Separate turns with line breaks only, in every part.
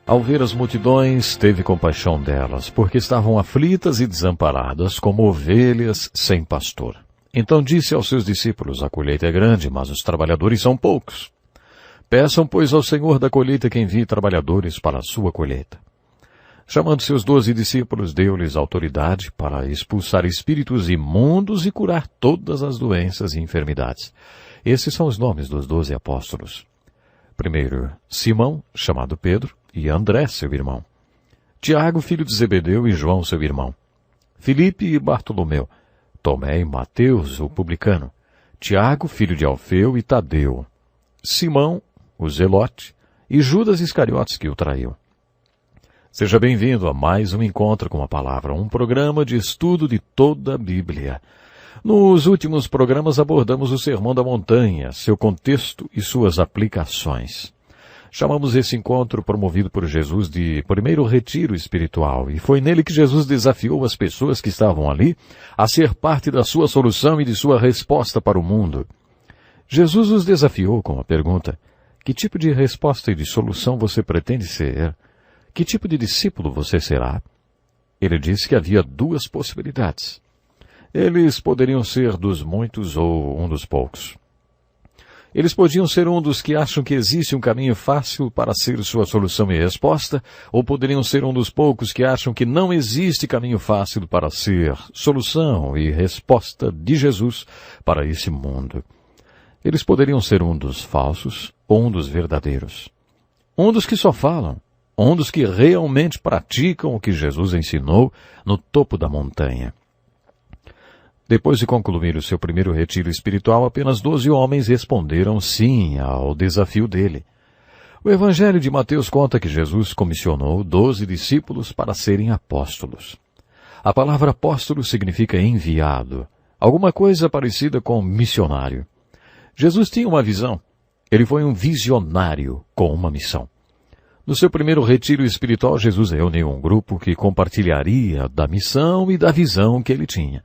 Ao ver as multidões, teve compaixão delas, porque estavam aflitas e desamparadas, como ovelhas sem pastor. Então disse aos seus discípulos: a colheita é grande, mas os trabalhadores são poucos. Peçam, pois, ao Senhor da colheita que envie trabalhadores para a sua colheita. Chamando seus 12 discípulos, deu-lhes autoridade para expulsar espíritos imundos e curar todas as doenças e enfermidades. Esses são os nomes dos 12 apóstolos. Primeiro, Simão, chamado Pedro, e André, seu irmão. Tiago, filho de Zebedeu, e João, seu irmão. Filipe e Bartolomeu. Tomé e Mateus, o publicano. Tiago, filho de Alfeu, e Tadeu. Simão, o Zelote, e Judas Iscariotes, que o traiu. Seja bem-vindo a mais um Encontro com a Palavra, um programa de estudo de toda a Bíblia. Nos últimos programas abordamos o Sermão da Montanha, seu contexto e suas aplicações. Chamamos esse encontro promovido por Jesus de primeiro retiro espiritual, e foi nele que Jesus desafiou as pessoas que estavam ali a ser parte da sua solução e de sua resposta para o mundo. Jesus os desafiou com a pergunta: que tipo de resposta e de solução você pretende ser? Que tipo de discípulo você será? Ele disse que havia duas possibilidades. Eles poderiam ser dos muitos ou um dos poucos. Eles podiam ser um dos que acham que existe um caminho fácil para ser sua solução e resposta, ou poderiam ser um dos poucos que acham que não existe caminho fácil para ser solução e resposta de Jesus para esse mundo. Eles poderiam ser um dos falsos ou um dos verdadeiros. Um dos que só falam, um dos que realmente praticam o que Jesus ensinou no topo da montanha. Depois de concluir o seu primeiro retiro espiritual, apenas 12 homens responderam sim ao desafio dele. O Evangelho de Mateus conta que Jesus comissionou 12 discípulos para serem apóstolos. A palavra apóstolo significa enviado, alguma coisa parecida com missionário. Jesus tinha uma visão. Ele foi um visionário com uma missão. No seu primeiro retiro espiritual, Jesus reuniu um grupo que compartilharia da missão e da visão que ele tinha.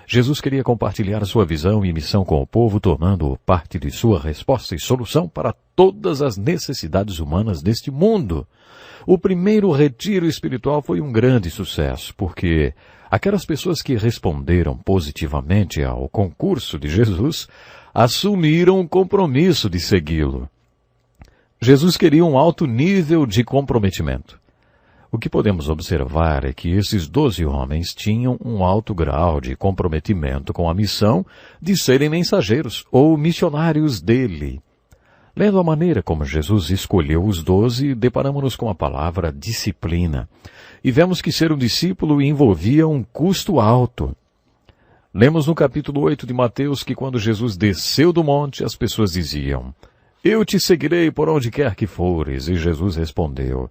Jesus queria compartilhar sua visão e missão com o povo, tornando-o parte de sua resposta e solução para todas as necessidades humanas deste mundo. O primeiro retiro espiritual foi um grande sucesso, porque aquelas pessoas que responderam positivamente ao concurso de Jesus assumiram o compromisso de segui-lo. Jesus queria um alto nível de comprometimento. O que podemos observar é que esses 12 homens tinham um alto grau de comprometimento com a missão de serem mensageiros ou missionários dele. Lendo a maneira como Jesus escolheu os 12, deparamos-nos com a palavra disciplina. E vemos que ser um discípulo envolvia um custo alto. Lemos no capítulo 8 de Mateus que quando Jesus desceu do monte, as pessoas diziam: eu te seguirei por onde quer que fores. E Jesus respondeu: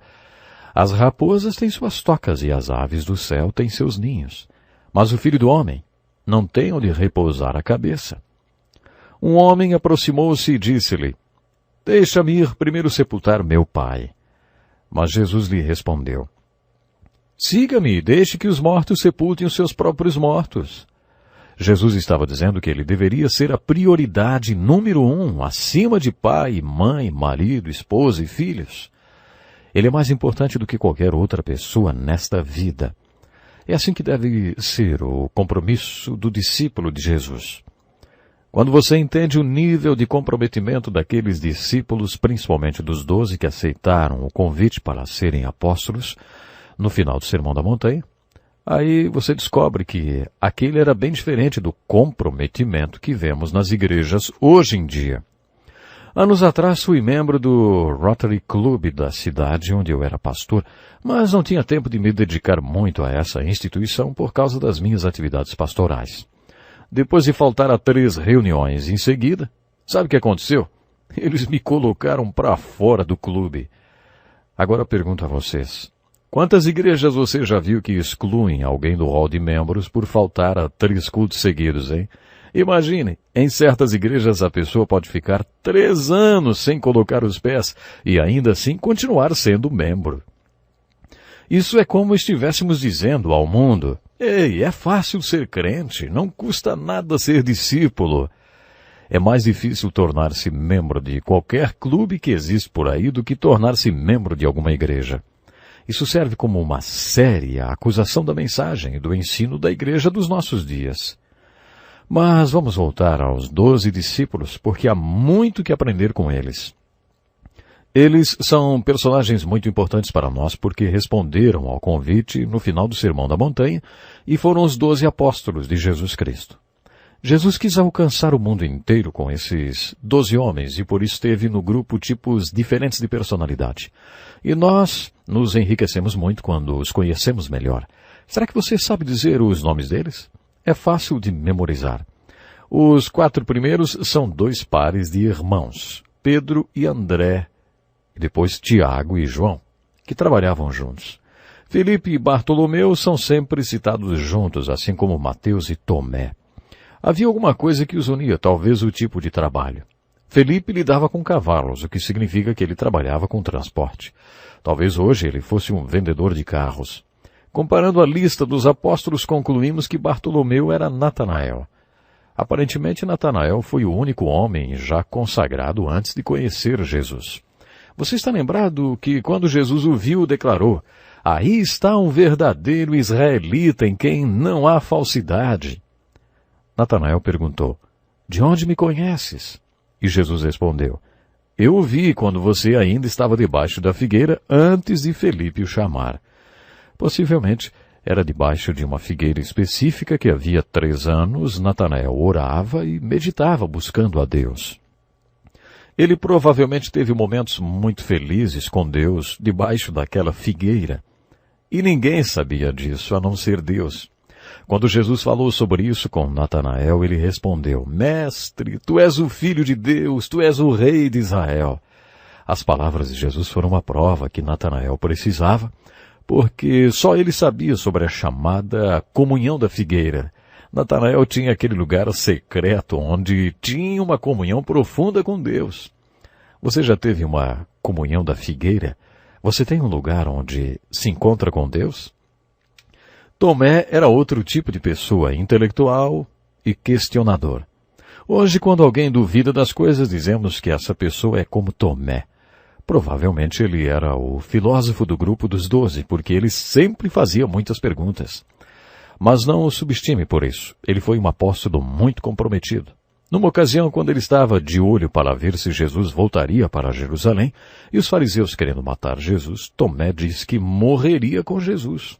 as raposas têm suas tocas e as aves do céu têm seus ninhos, mas o Filho do Homem não tem onde repousar a cabeça. Um homem aproximou-se e disse-lhe: deixa-me ir primeiro sepultar meu pai. Mas Jesus lhe respondeu: siga-me e deixe que os mortos sepultem os seus próprios mortos. Jesus estava dizendo que ele deveria ser a prioridade número 1, acima de pai, mãe, marido, esposa e filhos. Ele é mais importante do que qualquer outra pessoa nesta vida. É assim que deve ser o compromisso do discípulo de Jesus. Quando você entende o nível de comprometimento daqueles discípulos, principalmente dos 12 que aceitaram o convite para serem apóstolos, no final do Sermão da Montanha, aí você descobre que aquele era bem diferente do comprometimento que vemos nas igrejas hoje em dia. Anos atrás fui membro do Rotary Club da cidade onde eu era pastor, mas não tinha tempo de me dedicar muito a essa instituição por causa das minhas atividades pastorais. Depois de faltar a 3 reuniões em seguida, sabe o que aconteceu? Eles me colocaram para fora do clube. Agora pergunto a vocês: quantas igrejas você já viu que excluem alguém do hall de membros por faltar a 3 cultos seguidos, hein? Imagine, em certas igrejas a pessoa pode ficar 3 anos sem colocar os pés e ainda assim continuar sendo membro. Isso é como estivéssemos dizendo ao mundo: ei, é fácil ser crente, não custa nada ser discípulo. É mais difícil tornar-se membro de qualquer clube que existe por aí do que tornar-se membro de alguma igreja. Isso serve como uma séria acusação da mensagem e do ensino da igreja dos nossos dias. Mas vamos voltar aos 12 discípulos, porque há muito que aprender com eles. Eles são personagens muito importantes para nós porque responderam ao convite no final do Sermão da Montanha e foram os 12 apóstolos de Jesus Cristo. Jesus quis alcançar o mundo inteiro com esses 12 homens e por isso teve no grupo tipos diferentes de personalidade. E nós nos enriquecemos muito quando os conhecemos melhor. Será que você sabe dizer os nomes deles? É fácil de memorizar. Os 4 primeiros são 2 pares de irmãos, Pedro e André, e depois Tiago e João, que trabalhavam juntos. Felipe e Bartolomeu são sempre citados juntos, assim como Mateus e Tomé. Havia alguma coisa que os unia, talvez o tipo de trabalho. Felipe lidava com cavalos, o que significa que ele trabalhava com transporte. Talvez hoje ele fosse um vendedor de carros. Comparando a lista dos apóstolos, concluímos que Bartolomeu era Natanael. Aparentemente, Natanael foi o único homem já consagrado antes de conhecer Jesus. Você está lembrado que quando Jesus o viu, declarou: "Aí está um verdadeiro israelita em quem não há falsidade." Natanael perguntou: "De onde me conheces?" E Jesus respondeu: "Eu o vi quando você ainda estava debaixo da figueira antes de Felipe o chamar." Possivelmente era debaixo de uma figueira específica que havia 3 anos Natanael orava e meditava buscando a Deus. Ele provavelmente teve momentos muito felizes com Deus debaixo daquela figueira. E ninguém sabia disso a não ser Deus. Quando Jesus falou sobre isso com Natanael, ele respondeu: "Mestre, tu és o Filho de Deus, tu és o Rei de Israel." As palavras de Jesus foram uma prova que Natanael precisava, porque só ele sabia sobre a chamada comunhão da figueira. Natanael tinha aquele lugar secreto onde tinha uma comunhão profunda com Deus. Você já teve uma comunhão da figueira? Você tem um lugar onde se encontra com Deus? Tomé era outro tipo de pessoa, intelectual e questionador. Hoje, quando alguém duvida das coisas, dizemos que essa pessoa é como Tomé. Provavelmente ele era o filósofo do grupo dos 12, porque ele sempre fazia muitas perguntas. Mas não o subestime por isso. Ele foi um apóstolo muito comprometido. Numa ocasião, quando ele estava de olho para ver se Jesus voltaria para Jerusalém, e os fariseus querendo matar Jesus, Tomé disse que morreria com Jesus.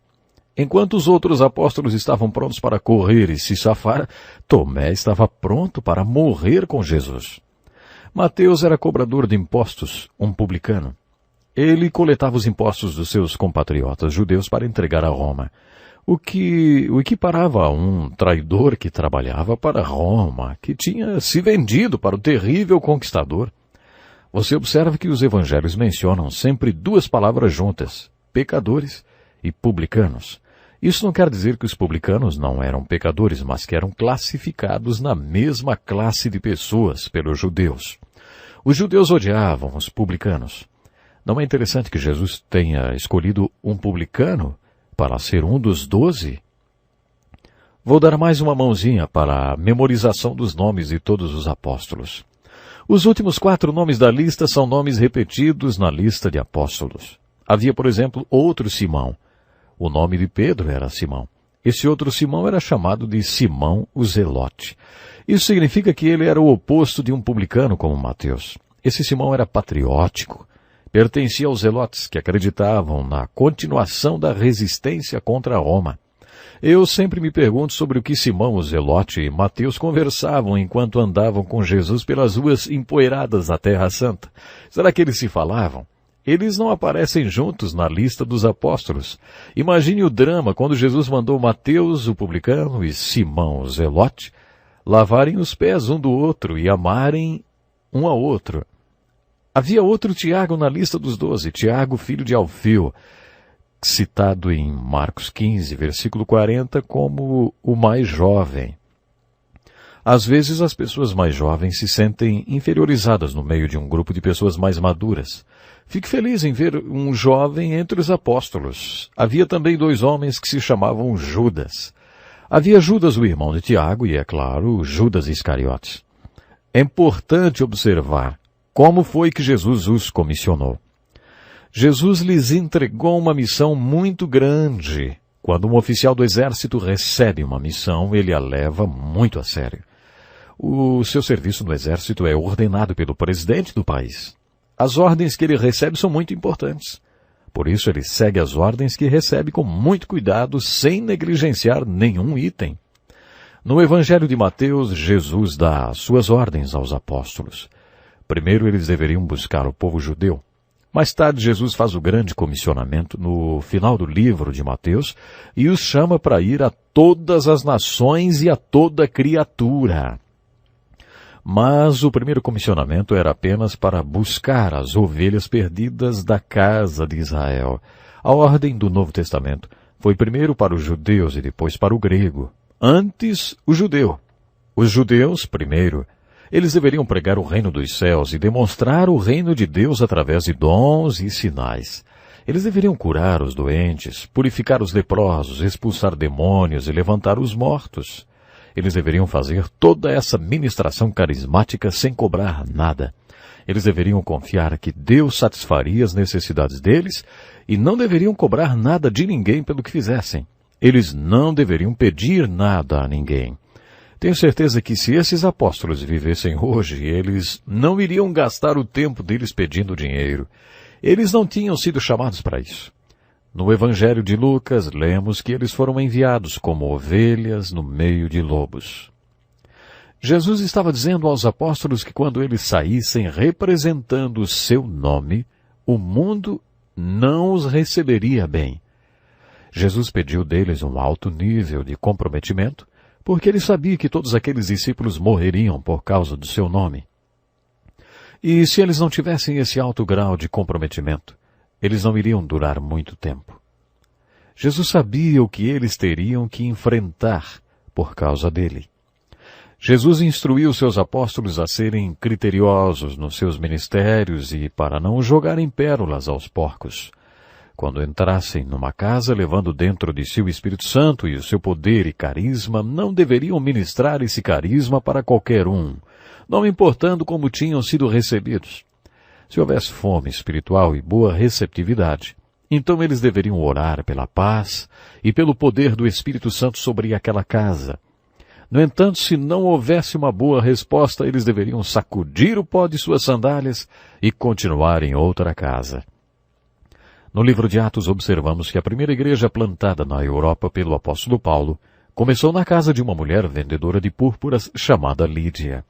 Enquanto os outros apóstolos estavam prontos para correr e se safar, Tomé estava pronto para morrer com Jesus. Mateus era cobrador de impostos, um publicano. Ele coletava os impostos dos seus compatriotas judeus para entregar a Roma, o que equiparava a um traidor que trabalhava para Roma, que tinha se vendido para o terrível conquistador. Você observa que os evangelhos mencionam sempre 2 palavras juntas: pecadores e publicanos. Isso não quer dizer que os publicanos não eram pecadores, mas que eram classificados na mesma classe de pessoas pelos judeus. Os judeus odiavam os publicanos. Não é interessante que Jesus tenha escolhido um publicano para ser um dos 12? Vou dar mais uma mãozinha para a memorização dos nomes de todos os apóstolos. Os últimos 4 nomes da lista são nomes repetidos na lista de apóstolos. Havia, por exemplo, outro Simão. O nome de Pedro era Simão. Esse outro Simão era chamado de Simão o Zelote. Isso significa que ele era o oposto de um publicano como Mateus. Esse Simão era patriótico. Pertencia aos zelotes que acreditavam na continuação da resistência contra Roma. Eu sempre me pergunto sobre o que Simão o Zelote e Mateus conversavam enquanto andavam com Jesus pelas ruas empoeiradas da Terra Santa. Será que eles se falavam? Eles não aparecem juntos na lista dos apóstolos. Imagine o drama quando Jesus mandou Mateus, o publicano, e Simão, o Zelote, lavarem os pés um do outro e amarem um ao outro. Havia outro Tiago na lista dos 12, Tiago, filho de Alfeu, citado em Marcos 15, versículo 40, como o mais jovem. Às vezes as pessoas mais jovens se sentem inferiorizadas no meio de um grupo de pessoas mais maduras. Fique feliz em ver um jovem entre os apóstolos. Havia também 2 homens que se chamavam Judas. Havia Judas, o irmão de Tiago, e, é claro, Judas Iscariotes. É importante observar como foi que Jesus os comissionou. Jesus lhes entregou uma missão muito grande. Quando um oficial do exército recebe uma missão, ele a leva muito a sério. O seu serviço no exército é ordenado pelo presidente do país. As ordens que ele recebe são muito importantes. Por isso ele segue as ordens que recebe com muito cuidado, sem negligenciar nenhum item. No Evangelho de Mateus, Jesus dá as suas ordens aos apóstolos. Primeiro eles deveriam buscar o povo judeu. Mais tarde, Jesus faz o grande comissionamento no final do livro de Mateus e os chama para ir a todas as nações e a toda criatura. Mas o primeiro comissionamento era apenas para buscar as ovelhas perdidas da casa de Israel. A ordem do Novo Testamento foi primeiro para os judeus e depois para o grego. Antes, o judeu. Os judeus, primeiro. Eles deveriam pregar o reino dos céus e demonstrar o reino de Deus através de dons e sinais. Eles deveriam curar os doentes, purificar os leprosos, expulsar demônios e levantar os mortos. Eles deveriam fazer toda essa ministração carismática sem cobrar nada. Eles deveriam confiar que Deus satisfaria as necessidades deles e não deveriam cobrar nada de ninguém pelo que fizessem. Eles não deveriam pedir nada a ninguém. Tenho certeza que se esses apóstolos vivessem hoje, eles não iriam gastar o tempo deles pedindo dinheiro. Eles não tinham sido chamados para isso. No Evangelho de Lucas, lemos que eles foram enviados como ovelhas no meio de lobos. Jesus estava dizendo aos apóstolos que quando eles saíssem representando o seu nome, o mundo não os receberia bem. Jesus pediu deles um alto nível de comprometimento, porque ele sabia que todos aqueles discípulos morreriam por causa do seu nome. E se eles não tivessem esse alto grau de comprometimento, eles não iriam durar muito tempo. Jesus sabia o que eles teriam que enfrentar por causa dele. Jesus instruiu seus apóstolos a serem criteriosos nos seus ministérios e para não jogarem pérolas aos porcos. Quando entrassem numa casa levando dentro de si o Espírito Santo e o seu poder e carisma, não deveriam ministrar esse carisma para qualquer um, não importando como tinham sido recebidos. Se houvesse fome espiritual e boa receptividade, então eles deveriam orar pela paz e pelo poder do Espírito Santo sobre aquela casa. No entanto, se não houvesse uma boa resposta, eles deveriam sacudir o pó de suas sandálias e continuar em outra casa. No livro de Atos observamos que a primeira igreja plantada na Europa pelo apóstolo Paulo começou na casa de uma mulher vendedora de púrpuras chamada Lídia.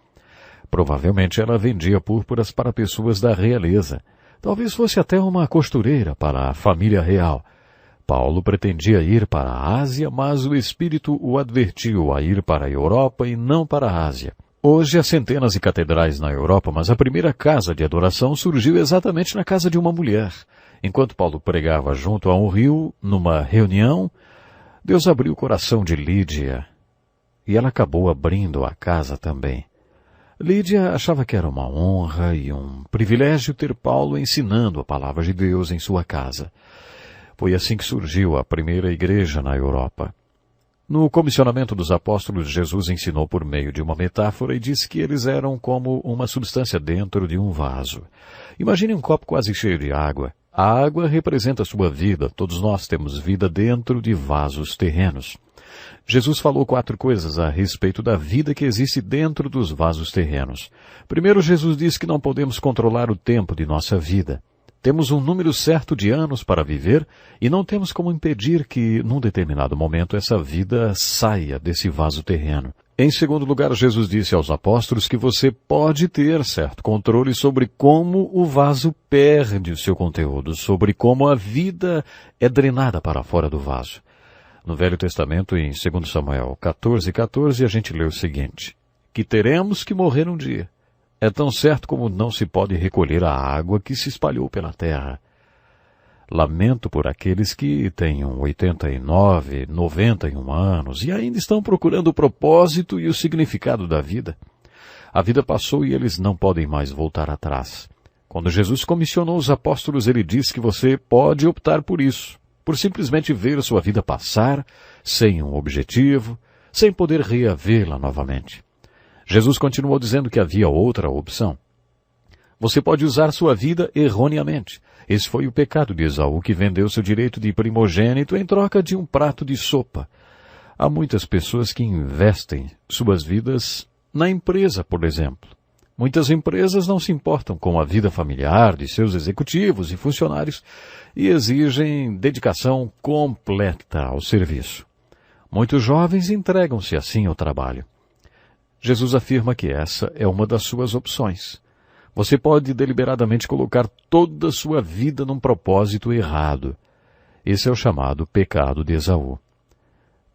Provavelmente ela vendia púrpuras para pessoas da realeza. Talvez fosse até uma costureira para a família real. Paulo pretendia ir para a Ásia, mas o Espírito o advertiu a ir para a Europa e não para a Ásia. Hoje há centenas de catedrais na Europa, mas a primeira casa de adoração surgiu exatamente na casa de uma mulher. Enquanto Paulo pregava junto a um rio, numa reunião, Deus abriu o coração de Lídia e ela acabou abrindo a casa também. Lídia achava que era uma honra e um privilégio ter Paulo ensinando a palavra de Deus em sua casa. Foi assim que surgiu a primeira igreja na Europa. No comissionamento dos apóstolos, Jesus ensinou por meio de uma metáfora e disse que eles eram como uma substância dentro de um vaso. Imagine um copo quase cheio de água. A água representa a sua vida. Todos nós temos vida dentro de vasos terrenos. Jesus falou 4 coisas a respeito da vida que existe dentro dos vasos terrenos. Primeiro, Jesus disse que não podemos controlar o tempo de nossa vida. Temos um número certo de anos para viver e não temos como impedir que, num determinado momento, essa vida saia desse vaso terreno. Em segundo lugar, Jesus disse aos apóstolos que você pode ter certo controle sobre como o vaso perde o seu conteúdo, sobre como a vida é drenada para fora do vaso. No Velho Testamento, em 2 Samuel 14:14, a gente lê o seguinte: que teremos que morrer um dia. É tão certo como não se pode recolher a água que se espalhou pela terra. Lamento por aqueles que tenham 89, 91 anos e ainda estão procurando o propósito e o significado da vida. A vida passou e eles não podem mais voltar atrás. Quando Jesus comissionou os apóstolos, ele disse que você pode optar por isso, por simplesmente ver a sua vida passar, sem um objetivo, sem poder reavê-la novamente. Jesus continuou dizendo que havia outra opção. Você pode usar sua vida erroneamente. Esse foi o pecado de Esaú, que vendeu seu direito de primogênito em troca de um prato de sopa. Há muitas pessoas que investem suas vidas na empresa, por exemplo. Muitas empresas não se importam com a vida familiar de seus executivos e funcionários e exigem dedicação completa ao serviço. Muitos jovens entregam-se assim ao trabalho. Jesus afirma que essa é uma das suas opções. Você pode deliberadamente colocar toda a sua vida num propósito errado. Esse é o chamado pecado de Esaú.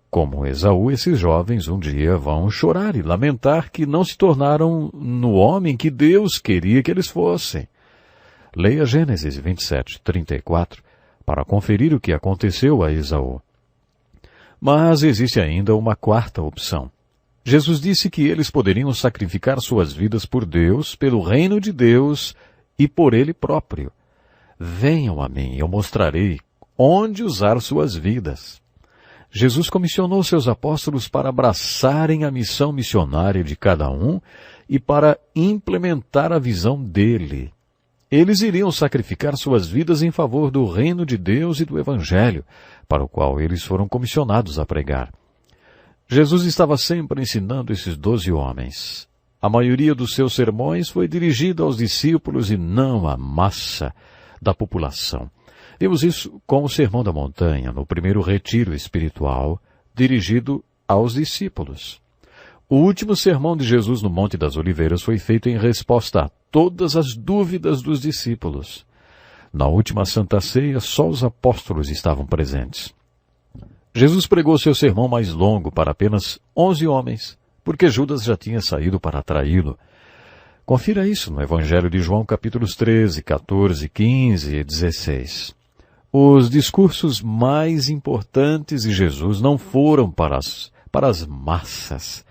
Como Esaú, esses jovens um dia vão chorar e lamentar que não se tornaram no homem que Deus queria que eles fossem. Leia Gênesis 27:34 para conferir o que aconteceu a Esaú. Mas existe ainda uma quarta opção. Jesus disse que eles poderiam sacrificar suas vidas por Deus, pelo reino de Deus e por Ele próprio. Venham a mim, eu mostrarei onde usar suas vidas. Jesus comissionou seus apóstolos para abraçarem a missão missionária de cada um e para implementar a visão dele. Eles iriam sacrificar suas vidas em favor do reino de Deus e do Evangelho, para o qual eles foram comissionados a pregar. Jesus estava sempre ensinando esses 12 homens. A maioria dos seus sermões foi dirigida aos discípulos e não à massa da população. Vimos isso com o Sermão da Montanha, no primeiro retiro espiritual, dirigido aos discípulos. O último sermão de Jesus no Monte das Oliveiras foi feito em resposta a todas as dúvidas dos discípulos. Na última Santa Ceia, só os apóstolos estavam presentes. Jesus pregou seu sermão mais longo para apenas 11 homens, porque Judas já tinha saído para traí-lo. Confira isso no Evangelho de João, capítulos 13, 14, 15 e 16. Os discursos mais importantes de Jesus não foram para as massas,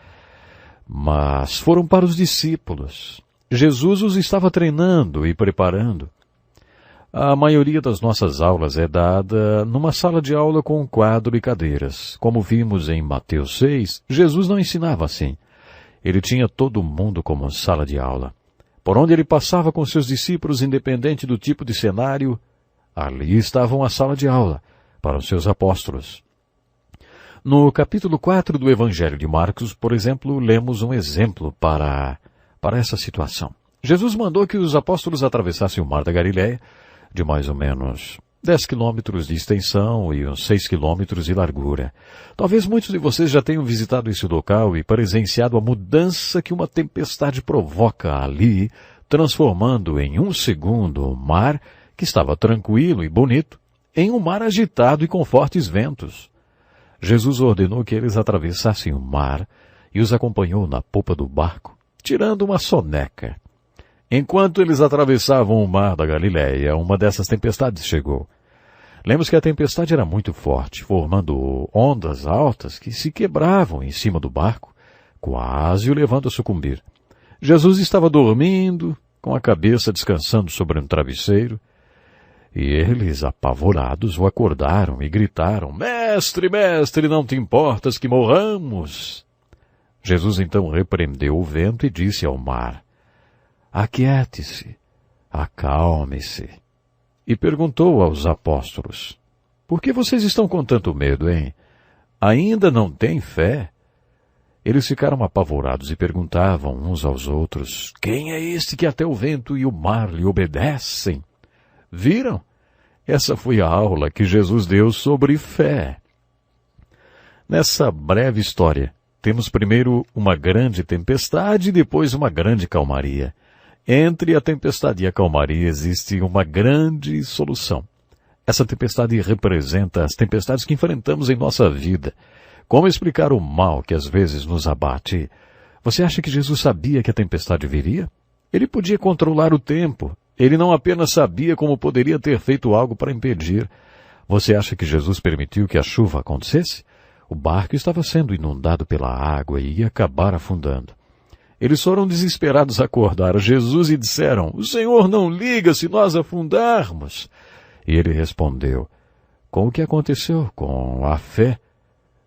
mas foram para os discípulos. Jesus os estava treinando e preparando. A maioria das nossas aulas é dada numa sala de aula com quadro e cadeiras. Como vimos em Mateus 6, Jesus não ensinava assim. Ele tinha todo mundo como sala de aula. Por onde ele passava com seus discípulos, independente do tipo de cenário, ali estavam a sala de aula para os seus apóstolos. No capítulo 4 do Evangelho de Marcos, por exemplo, lemos um exemplo para essa situação. Jesus mandou que os apóstolos atravessassem o mar da Galileia, de mais ou menos 10 quilômetros de extensão e uns 6 quilômetros de largura. Talvez muitos de vocês já tenham visitado esse local e presenciado a mudança que uma tempestade provoca ali, transformando em um segundo o mar, que estava tranquilo e bonito, em um mar agitado e com fortes ventos. Jesus ordenou que eles atravessassem o mar e os acompanhou na popa do barco, tirando uma soneca. Enquanto eles atravessavam o mar da Galileia, uma dessas tempestades chegou. Lemos que a tempestade era muito forte, formando ondas altas que se quebravam em cima do barco, quase o levando a sucumbir. Jesus estava dormindo, com a cabeça descansando sobre um travesseiro, e eles, apavorados, o acordaram e gritaram: "Mestre, mestre, não te importas que morramos?" Jesus então repreendeu o vento e disse ao mar: "Aquiete-se, acalme-se." E perguntou aos apóstolos: "Por que vocês estão com tanto medo, hein? Ainda não têm fé?" Eles ficaram apavorados e perguntavam uns aos outros: "Quem é este que até o vento e o mar lhe obedecem?" Viram? Essa foi a aula que Jesus deu sobre fé. Nessa breve história, temos primeiro uma grande tempestade e depois uma grande calmaria. Entre a tempestade e a calmaria existe uma grande solução. Essa tempestade representa as tempestades que enfrentamos em nossa vida. Como explicar o mal que às vezes nos abate? Você acha que Jesus sabia que a tempestade viria? Ele podia controlar o tempo. Ele não apenas sabia como poderia ter feito algo para impedir. Você acha que Jesus permitiu que a chuva acontecesse? O barco estava sendo inundado pela água e ia acabar afundando. Eles foram desesperados acordar Jesus e disseram: "O Senhor não liga se nós afundarmos." E ele respondeu: "Com o que aconteceu com a fé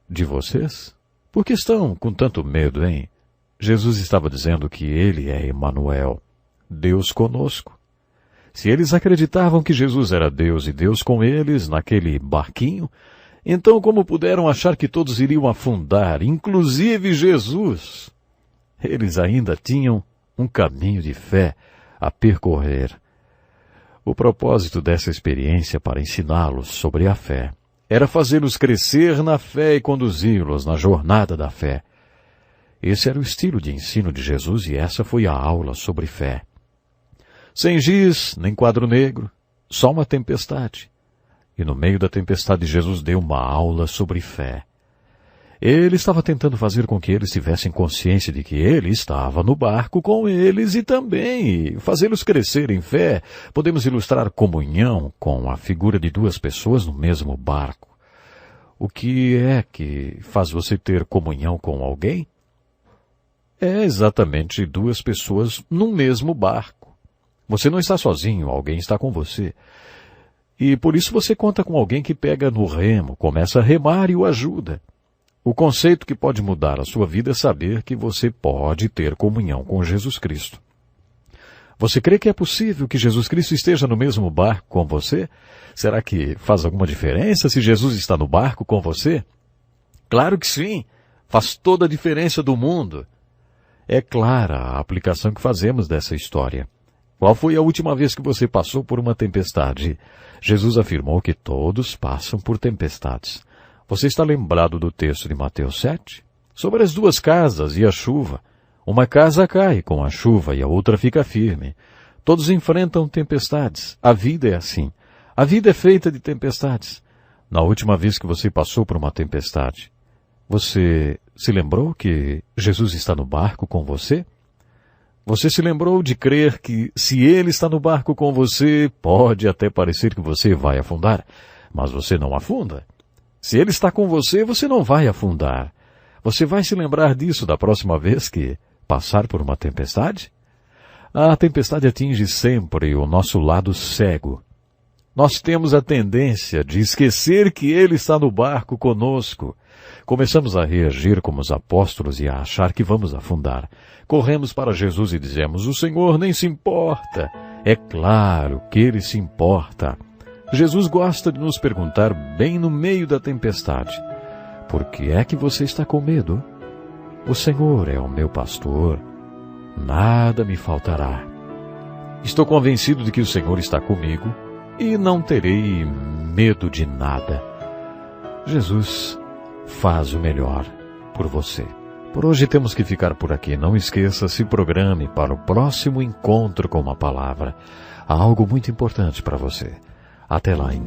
de vocês? Por que estão com tanto medo, hein?" Jesus estava dizendo que ele é Emanuel, Deus conosco. Se eles acreditavam que Jesus era Deus e Deus com eles naquele barquinho, então como puderam achar que todos iriam afundar, inclusive Jesus? Eles ainda tinham um caminho de fé a percorrer. O propósito dessa experiência para ensiná-los sobre a fé era fazê-los crescer na fé e conduzi-los na jornada da fé. Esse era o estilo de ensino de Jesus e essa foi a aula sobre fé. Sem giz, nem quadro negro, só uma tempestade. E no meio da tempestade Jesus deu uma aula sobre fé. Ele estava tentando fazer com que eles tivessem consciência de que ele estava no barco com eles e também fazê-los crescer em fé. Podemos ilustrar comunhão com a figura de duas pessoas no mesmo barco. O que é que faz você ter comunhão com alguém? É exatamente duas pessoas no mesmo barco. Você não está sozinho, alguém está com você. E por isso você conta com alguém que pega no remo, começa a remar e o ajuda. O conceito que pode mudar a sua vida é saber que você pode ter comunhão com Jesus Cristo. Você crê que é possível que Jesus Cristo esteja no mesmo barco com você? Será que faz alguma diferença se Jesus está no barco com você? Claro que sim, faz toda a diferença do mundo. É clara a aplicação que fazemos dessa história. Qual foi a última vez que você passou por uma tempestade? Jesus afirmou que todos passam por tempestades. Você está lembrado do texto de Mateus 7? Sobre as duas casas e a chuva. Uma casa cai com a chuva e a outra fica firme. Todos enfrentam tempestades. A vida é assim. A vida é feita de tempestades. Na última vez que você passou por uma tempestade, você se lembrou que Jesus está no barco com você? Você se lembrou de crer que se Ele está no barco com você, pode até parecer que você vai afundar, mas você não afunda. Se Ele está com você, você não vai afundar. Você vai se lembrar disso da próxima vez que passar por uma tempestade? A tempestade atinge sempre o nosso lado cego. Nós temos a tendência de esquecer que Ele está no barco conosco. Começamos a reagir como os apóstolos e a achar que vamos afundar. Corremos para Jesus e dizemos, o Senhor nem se importa. É claro que Ele se importa. Jesus gosta de nos perguntar bem no meio da tempestade, por que é que você está com medo? O Senhor é o meu pastor, nada me faltará. Estou convencido de que o Senhor está comigo e não terei medo de nada. Jesus faz o melhor por você. Por hoje temos que ficar por aqui. Não esqueça, se programe para o próximo encontro com uma palavra. Há algo muito importante para você. Até lá, então.